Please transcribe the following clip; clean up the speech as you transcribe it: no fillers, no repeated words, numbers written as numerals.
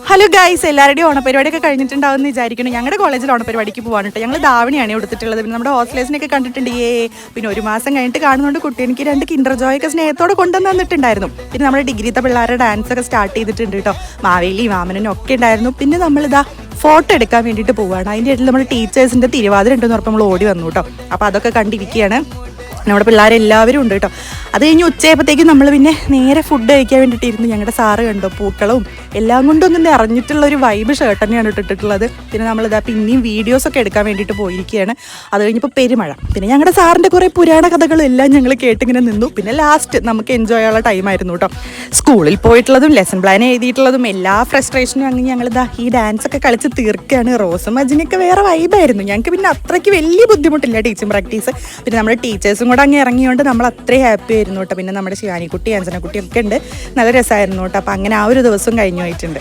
Hello guys, എല്ലാവരുടെയും ഓണപരിപാടിയൊക്കെ കഴിഞ്ഞിട്ടുണ്ടാവുമെന്ന് വിചാരിക്കണം. ഞങ്ങളുടെ കോളേജിൽ ഓണപരിപാടിക്ക് പോകാൻ കേട്ടോ. ഞങ്ങൾ ധാവണിയാണ് കൊടുത്തിട്ടുള്ളത്. പിന്നെ നമ്മുടെ ഹോസ്റ്റലേഴ്സിനൊക്കെ കണ്ടിട്ടുണ്ട്. പിന്നെ ഒരു മാസം കഴിഞ്ഞിട്ട് കാണുന്നുണ്ട്. കുട്ടി എനിക്ക് 2 കിൻഡർ ജോയ് ഒക്കെ സ്നേഹത്തോടെ കൊണ്ടുവന്ന് തന്നിട്ടുണ്ടായിരുന്നു. പിന്നെ നമ്മുടെ ഡിഗ്രിത്തെ പിള്ളേരുടെ ഡാൻസ് ഒക്കെ സ്റ്റാർട്ട് ചെയ്തിട്ടുണ്ട് കേട്ടോ. മാവേലി വാമനനും ഒക്കെ ഉണ്ടായിരുന്നു. പിന്നെ നമ്മളിതാ ഫോട്ടോ എടുക്കാൻ വേണ്ടിയിട്ട് പോവുകയാണ്. അതിൻ്റെ ഇടയിൽ നമ്മുടെ ടീച്ചേഴ്സിൻ്റെ തിരുവാതിര ഉണ്ടെന്ന് പറഞ്ഞപ്പോൾ നമ്മൾ ഓടി വന്നു കേട്ടോ. അപ്പോൾ അതൊക്കെ കണ്ടിരിക്കുകയാണ്. നമ്മുടെ പിള്ളേരെല്ലാവരും ഉണ്ട് കേട്ടോ. അത് കഴിഞ്ഞ് ഉച്ചയായപ്പോഴത്തേക്കും നമ്മൾ പിന്നെ നേരെ ഫുഡ് കഴിക്കാൻ വേണ്ടിയിട്ടിരുന്നു. ഞങ്ങളുടെ സാറ് കണ്ടോ, പൂക്കളവും എല്ലാം കൊണ്ടൊന്നും നിറഞ്ഞിട്ടുള്ളൊരു വൈബ് ഷർട്ട് തന്നെയാണ് ഇട്ടിട്ടുള്ളത്. പിന്നെ നമ്മളിതാ പിന്നെയും വീഡിയോസൊക്കെ എടുക്കാൻ വേണ്ടിയിട്ട് പോയിരിക്കുകയാണ്. അത് കഴിഞ്ഞപ്പോൾ പെരുമഴ. പിന്നെ ഞങ്ങളുടെ സാറിൻ്റെ കുറേ പുരാണ കഥകളും എല്ലാം ഞങ്ങൾ കേട്ടിങ്ങനെ നിന്നു. പിന്നെ ലാസ്റ്റ് നമുക്ക് എൻജോയ് ചെയ്യാനുള്ള ടൈമായിരുന്നു കേട്ടോ. സ്കൂളിൽ പോയിട്ടുള്ളതും ലെസൺ പ്ലാൻ എഴുതിയിട്ടുള്ളതും എല്ലാ ഫ്രസ്ട്രേഷനും അങ്ങനെ ഞങ്ങളിതാ ഈ ഡാൻസൊക്കെ കളിച്ച് തീർക്കുകയാണ്. റോസും അജിനൊക്കെ വേറെ വൈബായിരുന്നു. ഞങ്ങൾക്ക് പിന്നെ അത്രയ്ക്ക് വലിയ ബുദ്ധിമുട്ടില്ല ടീച്ചിങ് പ്രാക്ടീസ്. പിന്നെ നമ്മുടെ ടീച്ചേഴ്സും കൂടെ അങ്ങ് ഇറങ്ങിയോണ്ട് നമ്മൾ അത്രയും ഹാപ്പി ആയിരുന്നു കേട്ടോ. പിന്നെ നമ്മുടെ ശിവാനിക്കുട്ടി, അഞ്ജനക്കുട്ടി ഒക്കെ ഉണ്ട്. നല്ല രസമായിരുന്നു കേട്ടോ. അപ്പം അങ്ങനെ ആ ഒരു ദിവസം കഴിഞ്ഞു പോയിട്ടുണ്ട്.